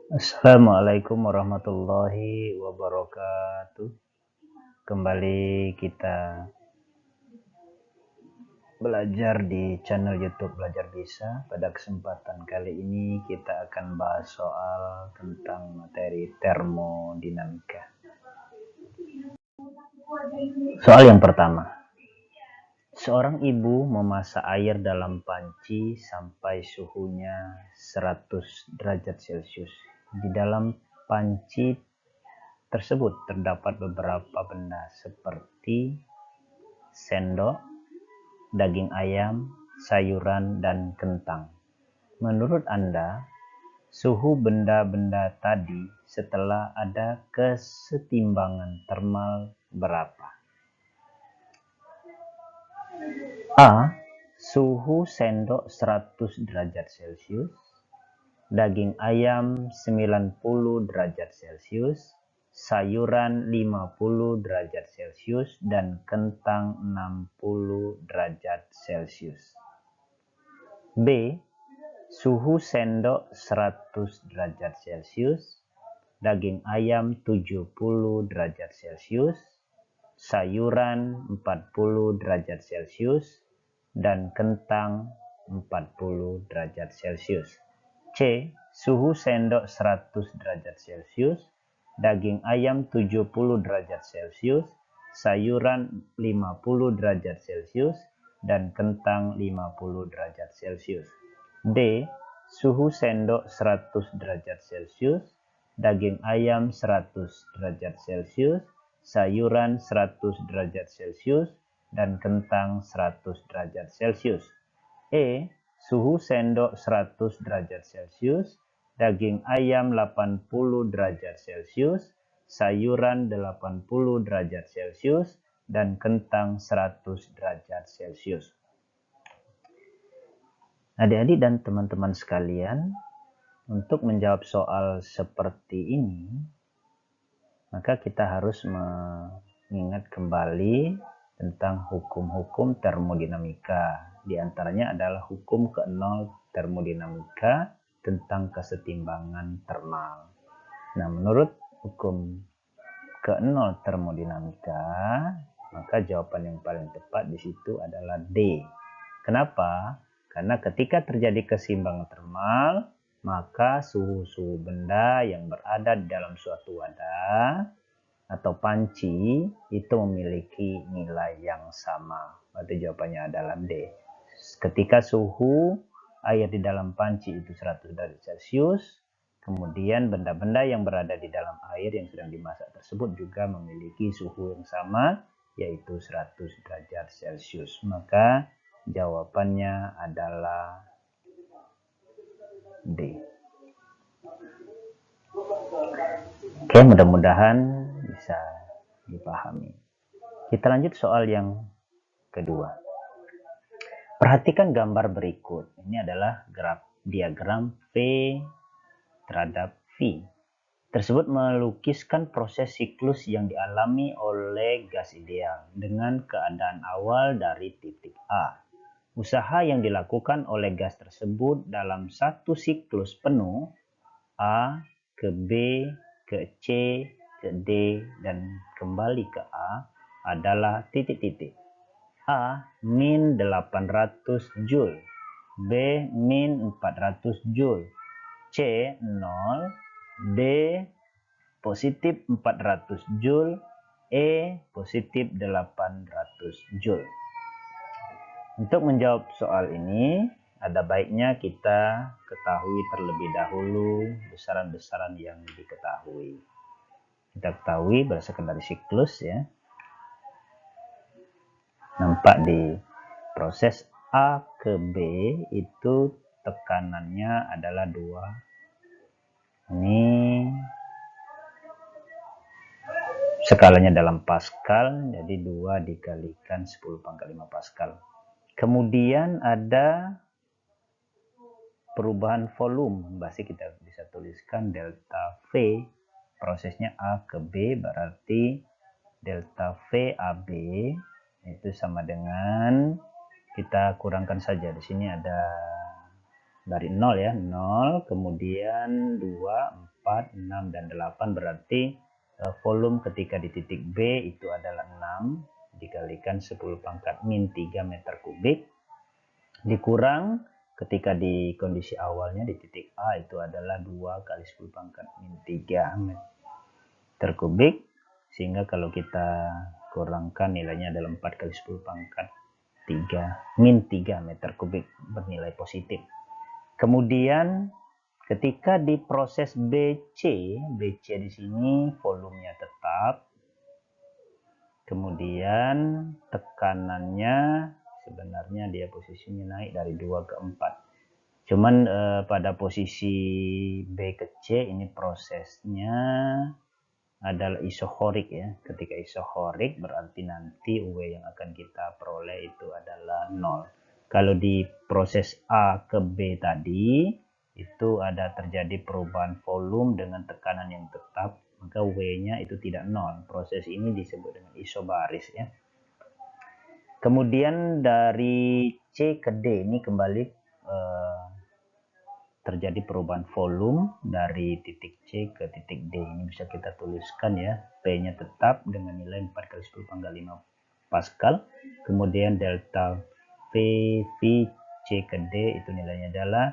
Assalamualaikum warahmatullahi wabarakatuh. Kembali kita belajar di channel YouTube Belajar Bisa. Pada kesempatan kali ini kita akan bahas soal tentang materi termodinamika. Soal yang pertama. Seorang ibu memasak air dalam panci sampai suhunya 100 derajat Celcius. Di dalam panci tersebut terdapat beberapa benda seperti sendok, daging ayam, sayuran, dan kentang. Menurut Anda, suhu benda-benda tadi setelah ada kesetimbangan termal berapa? A. Suhu sendok 100 derajat Celcius, daging ayam 90 derajat Celcius, sayuran 50 derajat Celcius, dan kentang 60 derajat Celcius. B. Suhu sendok 100 derajat Celcius, daging ayam 70 derajat Celcius, sayuran 40 derajat Celcius, dan kentang 40 derajat Celcius. C. Suhu sendok 100 derajat Celcius, daging ayam 70 derajat Celcius, sayuran 50 derajat Celcius, dan kentang 50 derajat Celcius. D. Suhu sendok 100 derajat Celcius, daging ayam 100 derajat Celcius, sayuran 100 derajat Celcius, dan kentang 100 derajat Celcius. E. Suhu sendok 100 derajat Celcius, daging ayam 80 derajat Celcius, sayuran 80 derajat Celcius, dan kentang 100 derajat Celcius. Adik-adik dan teman-teman sekalian, untuk menjawab soal seperti ini, maka kita harus mengingat kembali tentang hukum-hukum termodinamika. Di antaranya adalah hukum ke-0 termodinamika tentang kesetimbangan termal. Nah, menurut hukum ke-0 termodinamika, maka jawaban yang paling tepat di situ adalah D. Kenapa? Karena ketika terjadi keseimbangan termal, maka suhu-suhu benda yang berada di dalam suatu wadah atau panci itu memiliki nilai yang sama. Berarti jawabannya adalah D. Ketika suhu air di dalam panci itu 100 derajat Celcius, kemudian benda-benda yang berada di dalam air yang sedang dimasak tersebut juga memiliki suhu yang sama, yaitu 100 derajat Celcius. Maka jawabannya adalah D. Oke, mudah-mudahan bisa dipahami. Kita lanjut soal yang kedua. Perhatikan gambar berikut. Ini adalah diagram V terhadap V. Tersebut melukiskan proses siklus yang dialami oleh gas ideal dengan keadaan awal dari titik A. Usaha yang dilakukan oleh gas tersebut dalam satu siklus penuh A ke B ke C ke D dan kembali ke A adalah titik-titik. A min 800 Joule, B min 400 Joule, C 0, D positif 400 Joule, E positif 800 Joule. Untuk menjawab soal ini, ada baiknya kita ketahui terlebih dahulu besaran-besaran yang diketahui. Kita ketahui berdasarkan dari siklus ya. Nampak di proses A ke B itu tekanannya adalah 2. Ini skalanya dalam Pascal, jadi 2 dikalikan 10 pangkat 5 Pascal. Kemudian ada perubahan volume, berarti kita bisa tuliskan delta V, prosesnya A ke B, berarti delta V AB itu sama dengan, kita kurangkan saja, di sini ada dari 0 ya, 0, kemudian 2, 4, 6, dan 8, berarti volume ketika di titik B itu adalah 6 dikalikan 10 pangkat min 3 meter kubik, dikurang ketika di kondisi awalnya di titik A itu adalah 2 kali 10 pangkat min 3 meter kubik, sehingga kalau kita kurangkan nilainya adalah 4 kali 10 pangkat 3 min 3 meter kubik bernilai positif. Kemudian ketika di proses BC di sini volumenya tetap, kemudian tekanannya sebenarnya dia posisinya naik dari 2 ke 4. Cuman pada posisi B ke C ini prosesnya adalah isohorik ya. Ketika isohorik berarti nanti W yang akan kita peroleh itu adalah 0. Kalau di proses A ke B tadi itu ada terjadi perubahan volume dengan tekanan yang tetap, maka W-nya itu tidak 0. Proses ini disebut dengan isobaris ya. Kemudian dari C ke D ini kembali terjadi perubahan volume dari titik C ke titik D. Ini bisa kita tuliskan ya, P-nya tetap dengan nilai 4 kali 10 pangkat 5 Pascal. Kemudian delta V C ke D itu nilainya adalah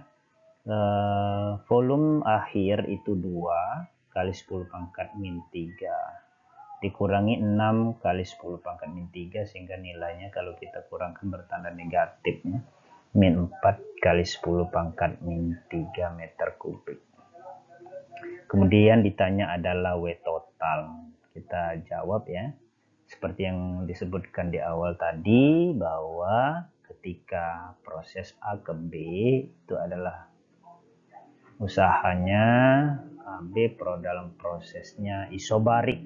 volume akhir itu 2 kali 10 pangkat min 3 dikurangi 6 kali 10 pangkat min 3, sehingga nilainya kalau kita kurangkan bertanda negatif ya. Min 4 kali 10 pangkat min 3 meter kubik. Kemudian ditanya adalah W total. Kita jawab ya. Seperti yang disebutkan di awal tadi, bahwa ketika proses A ke B itu adalah usahanya AB dalam prosesnya isobarik.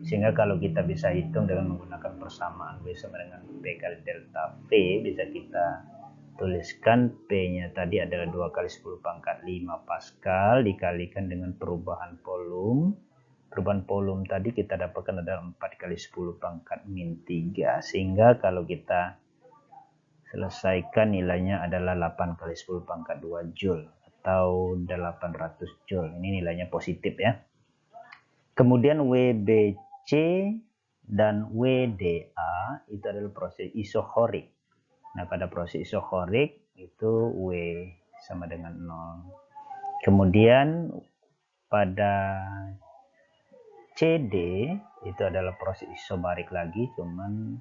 Sehingga kalau kita bisa hitung dengan menggunakan persamaan W sama dengan P kali delta V, bisa kita tuliskan P-nya tadi adalah 2 kali 10 pangkat 5 Pascal dikalikan dengan perubahan volume. Perubahan volume tadi kita dapatkan adalah 4 kali 10 pangkat min 3. Sehingga kalau kita selesaikan nilainya adalah 8 kali 10 pangkat 2 Joule atau 800 Joule. Ini nilainya positif ya. Kemudian WBC dan WDA itu adalah proses isohorik. Nah, pada proses isohorik itu W sama dengan 0. Kemudian pada CD itu adalah proses isobarik lagi, cuman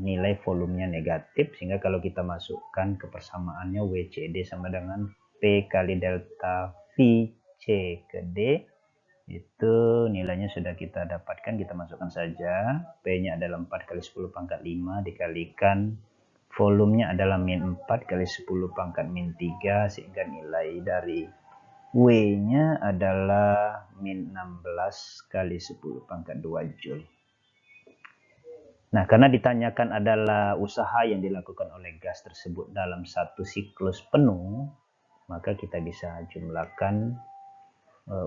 nilai volumenya negatif, sehingga kalau kita masukkan ke persamaannya WCD sama dengan P kali delta VC ke D, itu nilainya sudah kita dapatkan. Kita masukkan saja, P-nya adalah 4 kali 10 pangkat 5 dikalikan volumenya adalah min 4 kali 10 pangkat min 3, sehingga nilai dari W-nya adalah min 16 kali 10 pangkat 2 Joule. Nah, karena ditanyakan adalah usaha yang dilakukan oleh gas tersebut dalam satu siklus penuh, maka kita bisa jumlahkan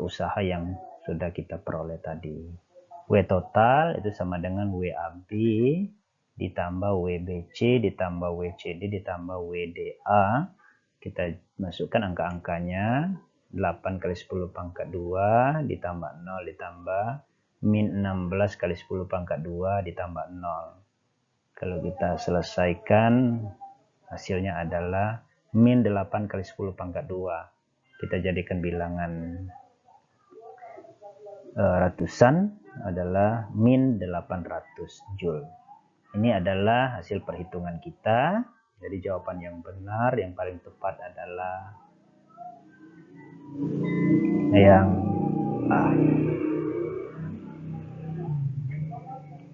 usaha yang sudah kita peroleh tadi. W total itu sama dengan WAB ditambah WBC ditambah WCD ditambah WDA. Kita masukkan angka-angkanya, 8 kali 10 pangkat 2 ditambah 0 ditambah min 16 kali 10 pangkat 2 ditambah 0. Kalau kita selesaikan, hasilnya adalah min 8 kali 10 pangkat 2. Kita jadikan bilangan ratusan adalah min 800 Joule. Ini adalah hasil perhitungan kita. Jadi jawaban yang benar, yang paling tepat adalah yang A.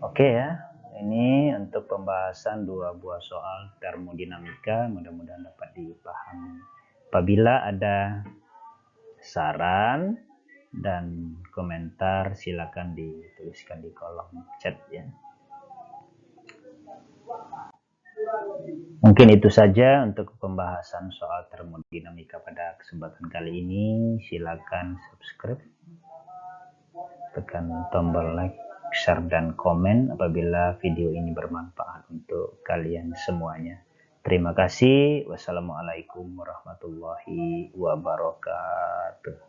Oke ya, ini untuk pembahasan 2 buah soal termodinamika, mudah-mudahan dapat dipahami. Apabila ada saran dan komentar, silakan dituliskan di kolom chat ya. Mungkin itu saja untuk pembahasan soal termodinamika pada kesempatan kali ini. Silakan subscribe, tekan tombol like, share, dan komen apabila video ini bermanfaat untuk kalian semuanya. Terima kasih. Wassalamualaikum warahmatullahi wabarakatuh.